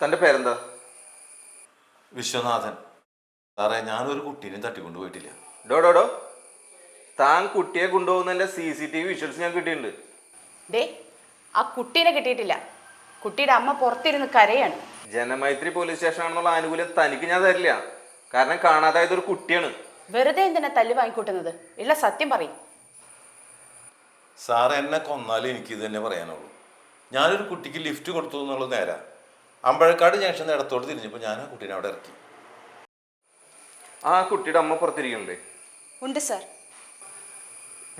തൻ്റെ പേരെന്താ? വിശ്വനാഥൻ. സാറേ, ഞാനൊരു കുട്ടീനെ തട്ടിക്കൊണ്ടു പോയിട്ടില്ല. ഡോ താൻ കുട്ടിയെ കൊണ്ടുപോകുന്നതിൻ്റെ CCTV വിഷ്വൽസ് ഞാൻ കിട്ടിയിട്ടുണ്ട്. ഡേ, ആ കുട്ടീനെ കിട്ടിയിട്ടില്ല. കുട്ടിയുടെ അമ്മ പുറത്തിരുന്ന് കരയാണ്. ജനമൈത്രി പോലീസ് സ്റ്റേഷനാണെന്നുള്ള ആനുകൂല്യം തനിക്ക് ഞാൻ തരില്ല. കാരണം കാണാതായത് ഒരു കുട്ടിയാണ്. വെറുതെ എന്തിനാ തല്ല് വാങ്ങിക്കൂട്ടുന്നത്? ഇല്ല, സത്യം പറയും. സാറ് എന്നെ കൊന്നാലും എനിക്ക് ഇത് തന്നെ പറയാനുള്ളൂ. ഞാനൊരു കുട്ടിക്ക് ലിഫ്റ്റ് കൊടുത്തു എന്നുള്ളത് നേരാ. അമ്പഴക്കാട് ജംഗ്ഷൻ ഇടത്തോട്ട് തിരിഞ്ഞപ്പോൾ ഞാൻ ആ കുട്ടീനെ അവിടെ ഇറക്കി. ആ കുട്ടിയുടെ അമ്മ പുറത്തിരിക്കണ്ടേ? ഉണ്ട് സാർ.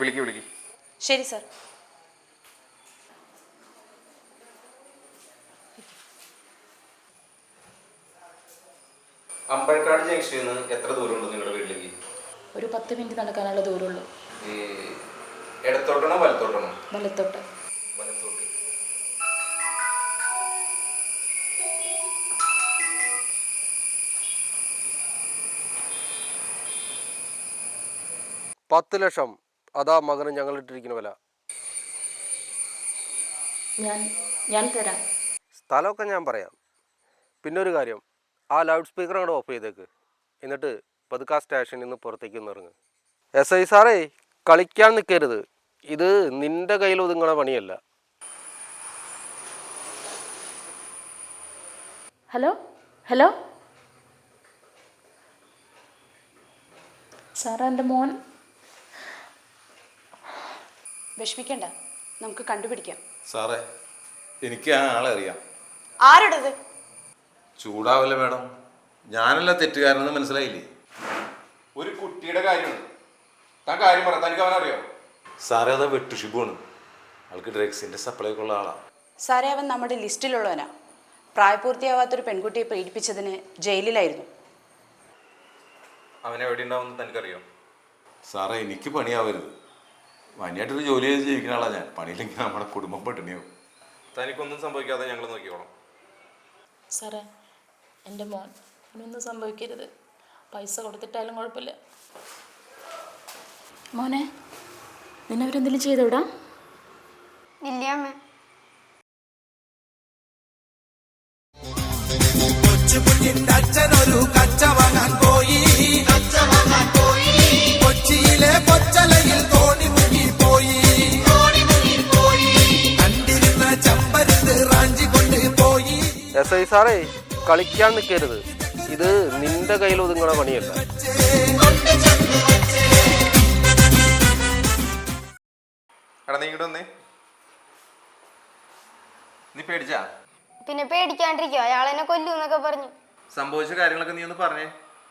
വിളിക്ക്. ശരി സാർ. അമ്പഴക്കാട് ജംഗ്ഷനിൽ നിന്ന് എത്ര ദൂരമുണ്ട് നിങ്ങളുടെ വീട്ടിലേക്ക്? ഒരു 10 മിനിറ്റ് നടക്കാനുള്ള ദൂരമുള്ളൂ. ഈ ഇടത്തോട്ടാണോ വലത്തോട്ടാണോ? വലത്തോട്ട്. വലത്തോട്ട്. $10 ലക്ഷം അതാ മകന് ഞങ്ങൾ ഇട്ടിരിക്കുന്ന വില. ഞാൻ തരാം. സ്ഥലമൊക്കെ ഞാൻ പറയാം. പിന്നെ ഒരു കാര്യം, ആ ലൗഡ് സ്പീക്കർ അങ്ങോട്ട് ഓഫ് ചെയ്തേക്ക്. എന്നിട്ട് പതുക്കെ ആ സ്റ്റേഷനിൽ നിന്ന് പുറത്തേക്ക് ഒന്ന് ഇറങ്ങ്. SI സാറേ, കളിക്കാൻ നിൽക്കരുത്. ഇത് നിന്റെ കയ്യിൽ ഒതുങ്ങണ പണിയല്ല. ഹലോ സാറാ, എൻ്റെ മോൻ. വിഷമിക്കണ്ട, നമുക്ക് കണ്ടുപിടിക്കാം. സാറേ, എനിക്ക് ആ ആളെ അറിയാം. ആരുടേത്? ചൂടാവല്ലേ മേഡം, ഞാനല്ല തെറ്റുകാരനെന്ന് മനസ്സിലായില്ലേ? ഒരു കുട്ടിയുടെ കാര്യമാണ്. താൻ കാര്യം പറ. തനിക്ക് അവനറിയോ? സാറേ, അത് വെട്ടുഷിബുവാണ്. ആൾക്ക് ഡ്രഗ്സിൻ്റെ സപ്ലൈ ഒക്കെ ഉള്ള ആളാണ്. സാറേ, അവൻ നമ്മുടെ ലിസ്റ്റിലുള്ളവനാ. പ്രായപൂർത്തിയാവാത്തൊരു പെൺകുട്ടിയെ പീഡിപ്പിച്ചതിന് ജയിലിലായിരുന്നു. അവൻ എവിടെ ഉണ്ടാവുമെന്ന് തനിക്കറിയോ? സാറേ, എനിക്ക് പണിയാവരുത്. മാന്യമായിട്ടൊരു ജോലി ചെയ്ത് ജീവിക്കുന്ന ആളാണ് ഞാൻ. പണിയില്ലെങ്കിൽ നമ്മുടെ കുടുംബം പട്ടിണിയാവും. തനിക്കൊന്നും സംഭവിക്കാതെ ഞങ്ങൾ നോക്കിക്കോളാം. സാറേ, എൻ്റെ മോൻ ഒന്നും സംഭവിക്കരുത്. പൈസ കൊടുത്തിട്ടായാലും കുഴപ്പമില്ല. മോനെ, നിന്നവരെന്തെങ്കിലും ചെയ്തോടാ? ഇല്ല അമ്മ. അച്ഛനൊരു കച്ച വാങ്ങാൻ പോയി. കൊച്ചിയിലെ കൊച്ചലയിൽ തോണി മുങ്ങിപ്പോയി. കണ്ടിരുന്ന ചമ്പരത്ത് റാഞ്ചി കൊണ്ട് പോയി. SI സാറേ, കളിക്കാൻ നിൽക്കരുത്. ഇത് നിന്റെ കയ്യിൽ ഒതുങ്ങണ പണിയല്ല. എടാ, നീ ഇങ്ങോട്ട് വന്നേ. നീ പേടിച്ചാ? പിന്നെ പേടിക്കാണ്ടിരിക്കോ? അയാളെന്നെ കൊല്ലൂന്നൊക്കെ പറഞ്ഞു. സംഭവിച്ച കാര്യങ്ങളൊക്കെ നീ ഒന്ന് പറഞ്ഞേ,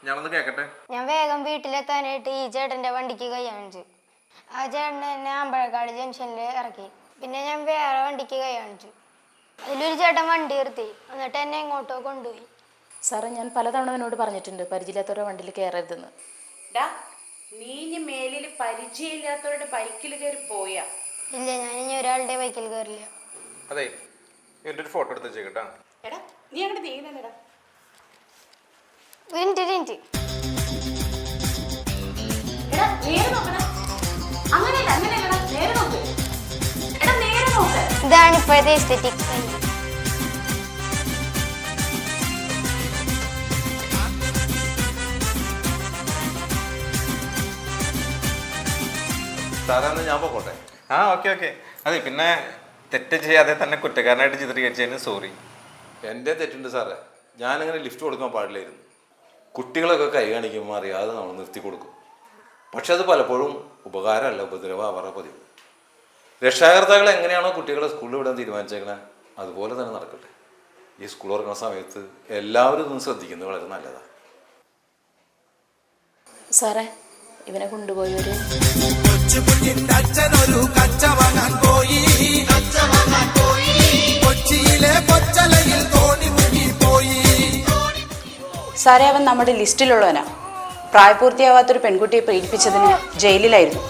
ഞാനൊന്ന് കേക്കട്ടെ. ഞാൻ വേഗം വീട്ടിലെത്താനായിട്ട് ഈ ചേട്ടന്റെ വണ്ടിക്ക് കൈ കാണിച്ചു. ആ ചേട്ടൻ എന്നെ അമ്പഴക്കാട് ജംഗ്ഷനിൽ ഇറക്കി. പിന്നെ ഞാൻ വേറെ വണ്ടിക്ക് കൈ കാണിച്ചു. അതിലൊരു ചേട്ടൻ വണ്ടി നിർത്തി. എന്നിട്ട് എന്നെ എങ്ങോട്ടോ കൊണ്ടുപോയി. സാറേ, ഞാൻ പലതവണ അവനോട് പറഞ്ഞിട്ടുണ്ട് പരിചയമില്ലാത്തവരുടെ വണ്ടിയിൽ കയറരുതെന്ന്. നീ ഇനി മേലിൽ പരിചയമില്ലാത്തവരുടെ ബൈക്കിൽ കയറി പോയാ? ഇല്ല, ഞാൻ ഇനി ഒരാളുടെ ബൈക്കിൽ കയറില്ല. അതെ, എൻ്റെ ഒരു ഫോട്ടോ എടുത്ത് വെച്ചേക്കട്ടാ. എടാ, നീ അങ്ങോട്ട് നീങ്ങടാ. മിനിറ്റ്. ഇതാണ് ഇപ്പോഴത്തെ എസ്തെറ്റിക്സ്. സാറേ, എന്നാൽ ഞാൻ പോകട്ടെ. ഓക്കെ. അതെ, പിന്നെ തെറ്റ് ചെയ്യാതെ തന്നെ കുറ്റക്കാരനായിട്ട് ചിത്രീകരിച്ചതിന് സോറി. എൻ്റെ തെറ്റുണ്ട് സാറേ. ഞാനങ്ങനെ ലിഫ്റ്റ് കൊടുക്കാൻ പാടില്ലായിരുന്നു. കുട്ടികളൊക്കെ കൈ കാണിക്കുമ്പോൾ അറിയാതെ നമ്മൾ നിർത്തി കൊടുക്കും. പക്ഷെ അത് പലപ്പോഴും ഉപകാരമല്ല, ഉപദ്രവമാവാറ പതിവ്. രക്ഷാകർത്താക്കൾ എങ്ങനെയാണോ കുട്ടികളെ സ്കൂളിൽ വിടാൻ തീരുമാനിച്ചേക്കണേ അതുപോലെ തന്നെ നടക്കട്ടെ. ഈ സ്കൂൾ തുറക്കുന്ന സമയത്ത് എല്ലാവരും ഇതൊന്ന് ശ്രദ്ധിക്കുന്നത് വളരെ നല്ലതാണ്. സാറേ, ഇവനെ കൊണ്ടുപോയൊരു അച്ഛനൊരു കച്ച വാങ്ങാൻ പോയി. കൊച്ചിയിലെ കൊച്ചലയിൽ തോണി മുങ്ങിപ്പോയി. സാറേ, അവൻ നമ്മുടെ ലിസ്റ്റിലുള്ളവനാ. പ്രായപൂർത്തിയാവാത്തൊരു പെൺകുട്ടിയെ പീഡിപ്പിച്ചതിന് ജയിലിലായിരുന്നു.